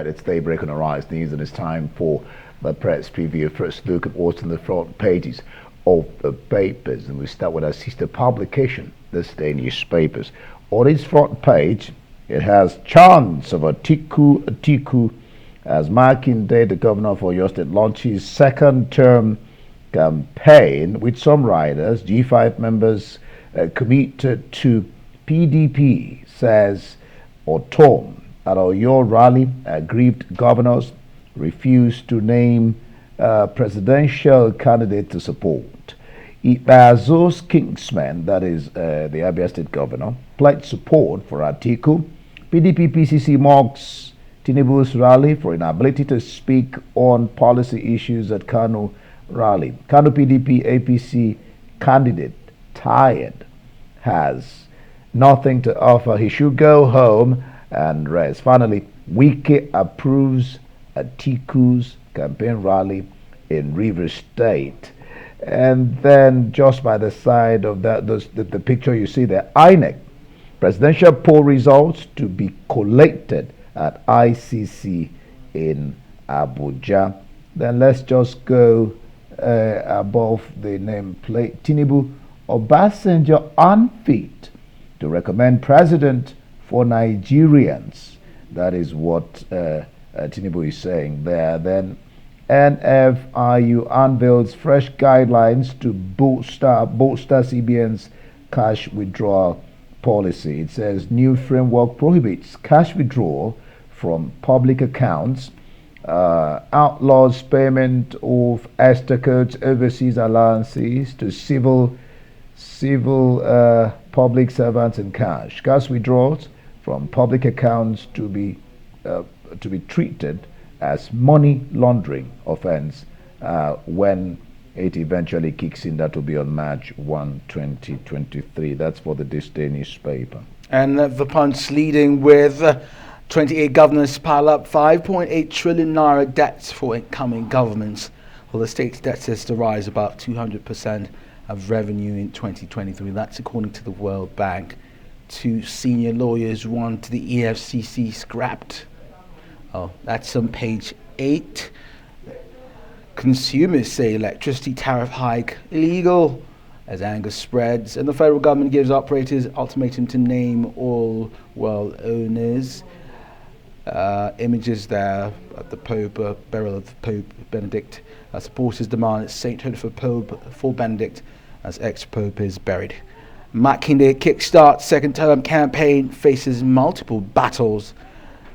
it's Daybreak on Arise News, and it's time for the press preview. First look at what's on the front pages of the papers, and we start with our sister publication, This Day Newspapers. On its front page, it has Chants of Atiku as Makinde, the governor for Oyo State, launches second term campaign with some riders. G5 members committed to PDP, says Otom. At Oyo rally, aggrieved governors refused to name presidential candidate to support. Ibazo's kingsman, that is the Abia State governor, pledged support for Atiku. PDP PCC mocks Tinubu's rally for inability to speak on policy issues at Kano rally. Kano PDP APC candidate tired, has nothing to offer. He should go home and rest. Finally, Wike approves Atiku's campaign rally in Rivers State. And then just by the side of that, the picture you see there, INEC, presidential poll results to be collated at ICC in Abuja. Then let's just go above the nameplate. Tinubu, Obasanjo unfit to recommend president for Nigerians. That is what Tinubu is saying there. Then NFIU unveils fresh guidelines to bolster CBN's cash withdrawal policy. It says new framework prohibits cash withdrawal from public accounts, outlaws payment of Estaco's overseas allowances to civil public servants in cash. Cash withdrawals from public accounts to be treated as money laundering offense when it eventually kicks in. That will be on March 1, 2023. That's for the This Day newspaper. And the Punch leading with 28 governors pile up 5.8 trillion naira debts for incoming governments. Well, the state's debt is to rise about 200% of revenue in 2023. That's according to the World Bank. 2 senior lawyers want the EFCC scrapped. Oh, that's on page 8. Consumers say electricity tariff hike illegal as anger spreads, and the federal government gives operators ultimatum to name all well owners. Images there at the Pope, burial of the Pope Benedict. Supporters demand sainthood for Benedict as ex-Pope is buried. Makinde kickstarts second term campaign, faces multiple battles.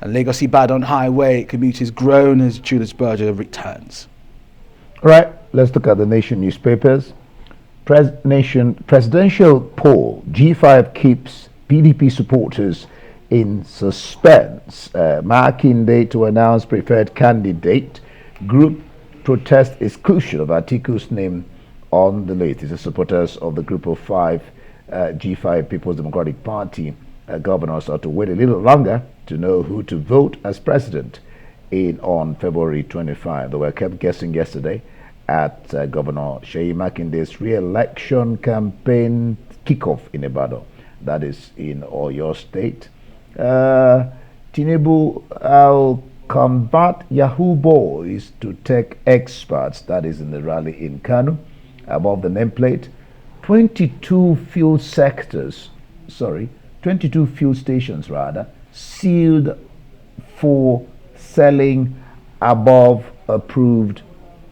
And Lagos Ibadan highway commuters groan as Julius Berger returns. All right, let's look at the Nation newspapers. Presidential poll, G5 keeps PDP supporters in suspense. Makinde to announce preferred candidate. Group protest exclusion of Atiku's name on the list. These are supporters of the group of 5 G5 People's Democratic Party governors are to wait a little longer to know who to vote as president on February 25. They were kept guessing yesterday at Governor Seyi Makinde's re-election campaign kickoff in Ibadan. That is in Oyo State. Tinubu, I'll convert Yahoo boys to tech experts. That is in the rally in Kano. Above the nameplate, 22 fuel stations sealed for selling above approved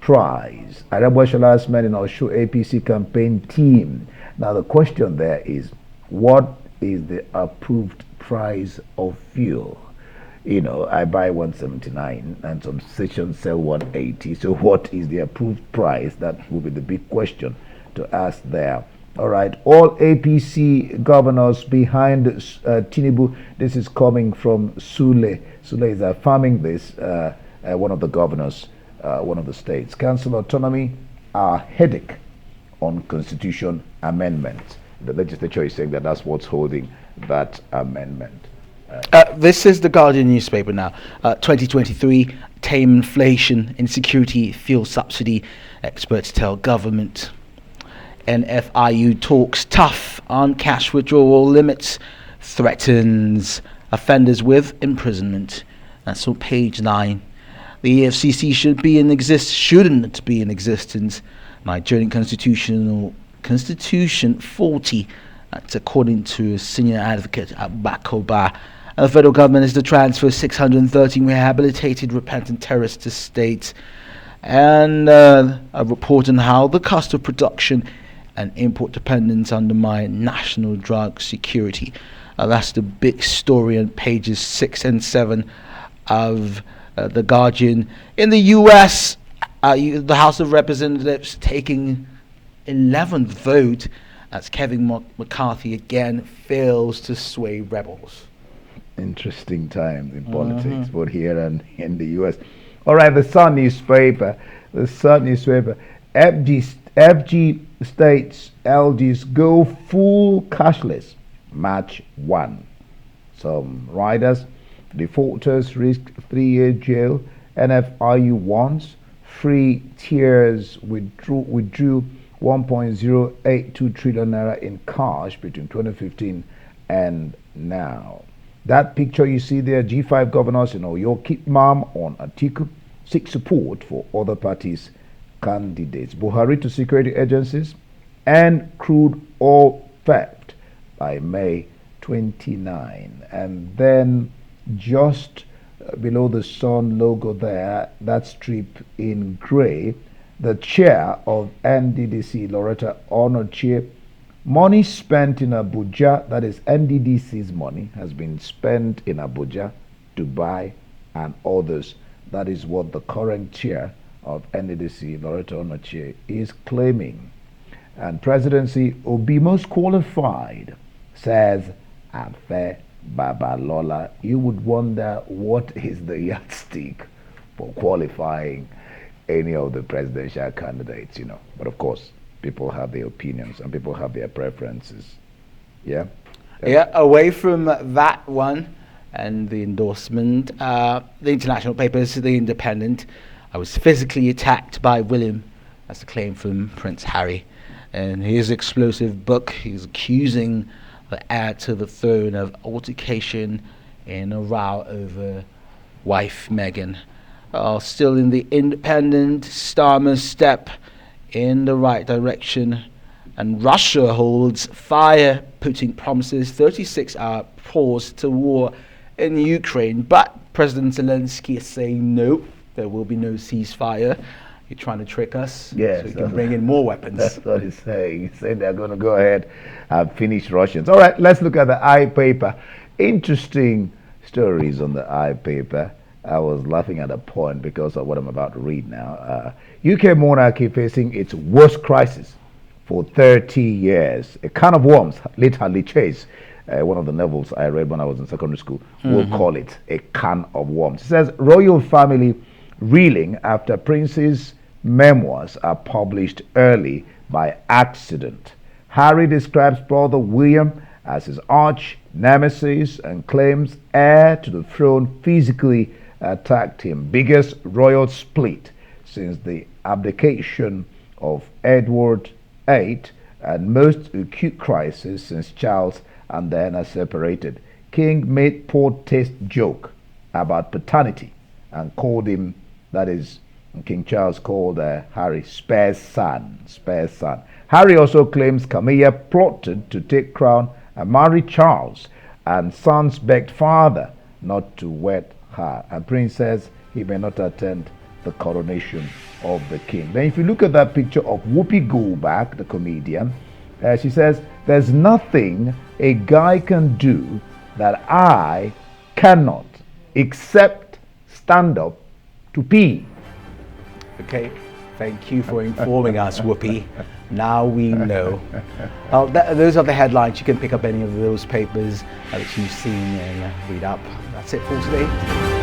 price. Arabwashala's men in Osho APC campaign team. Now the question there is, what is the approved price of fuel? You know, I buy 179 and some stations sell 180. So what is the approved price? That will be the big question to ask there. All right, all APC governors behind Tinubu. This is coming from Sule. Sule is affirming this, one of the governors, one of the states. Council autonomy, a headache on constitution amendment. The legislature is saying that that's what's holding that amendment. This is the Guardian newspaper now. 2023, tame inflation, insecurity, fuel subsidy. Experts tell government. NFIU talks tough on cash withdrawal limits, threatens offenders with imprisonment. That's on page 9. The EFCC shouldn't be in existence. Nigerian Constitution 40. That's according to a senior advocate at Bakoba. The federal government is to transfer 613 rehabilitated repentant terrorists to state. And a report on how the cost of production and import dependence undermine national drug security. That's the big story on pages 6 and 7 of The Guardian. In the US, the House of Representatives taking 11th vote as Kevin McCarthy again fails to sway rebels. Interesting times in politics, both here and in the US. All right, the Sun newspaper. FG states LGs go full cashless. March 1. Some riders, defaulters risk 3-year jail. NFIU wants free tiers withdrew 1.082 trillion naira in cash between 2015 and now. That picture you see there, G5 governors in Oyo keep mum on Atiku, seek support for other parties' candidates. Buhari to security agencies and crude oil theft by May 29. And then just below the Sun logo there, that strip in gray, the chair of NDDC, Loretta Onochie, money spent in Abuja, that is NDDC's money, has been spent in Abuja, Dubai, and others. That is what the current chair of NDDC, Loretta Onochie, is claiming. And presidency, Obi most qualified, says Afe Babalola. You would wonder what is the yardstick for qualifying any of the presidential candidates, But of course, people have their opinions and people have their preferences. Yeah? Yeah, away from that one and the endorsement, the international papers, The Independent. I was physically attacked by William. That's the claim from Prince Harry. And his explosive book, he's accusing the heir to the throne of altercation in a row over wife Meghan. Still in The Independent, Starmer's step in the right direction, and Russia holds fire, putting promises 36-hour pause to war in Ukraine. But President Zelensky is saying no, there will be no ceasefire. You're trying to trick us, yes, so you can bring in more weapons. That's what he's saying. He's saying they're going to go ahead and finish Russians. All right, let's look at the I paper. Interesting stories on the I paper. I was laughing at a point because of what I'm about to read now. UK monarchy facing its worst crisis for 30 years. A can of worms, literally chase. One of the novels I read when I was in secondary school, we'll call it a can of worms. It says, royal family reeling after prince's memoirs are published early by accident. Harry describes brother William as his arch nemesis and claims heir to the throne physically attacked him. Biggest royal split since the abdication of Edward VIII and most acute crisis since Charles and Diana separated. King made poor taste joke about paternity and called him, that is, King Charles called Harry spare son. Harry also claims Camilla plotted to take crown and marry Charles, and sons begged father not to wed her. And Prince says he may not attend the coronation of the king. Then if you look at that picture of Whoopi Goldberg, the comedian, she says, there's nothing a guy can do that I cannot except stand up to pee. Okay, thank you for informing us, Whoopi. Now we know. Those are the headlines. You can pick up any of those papers that you've seen and read up. That's it for today.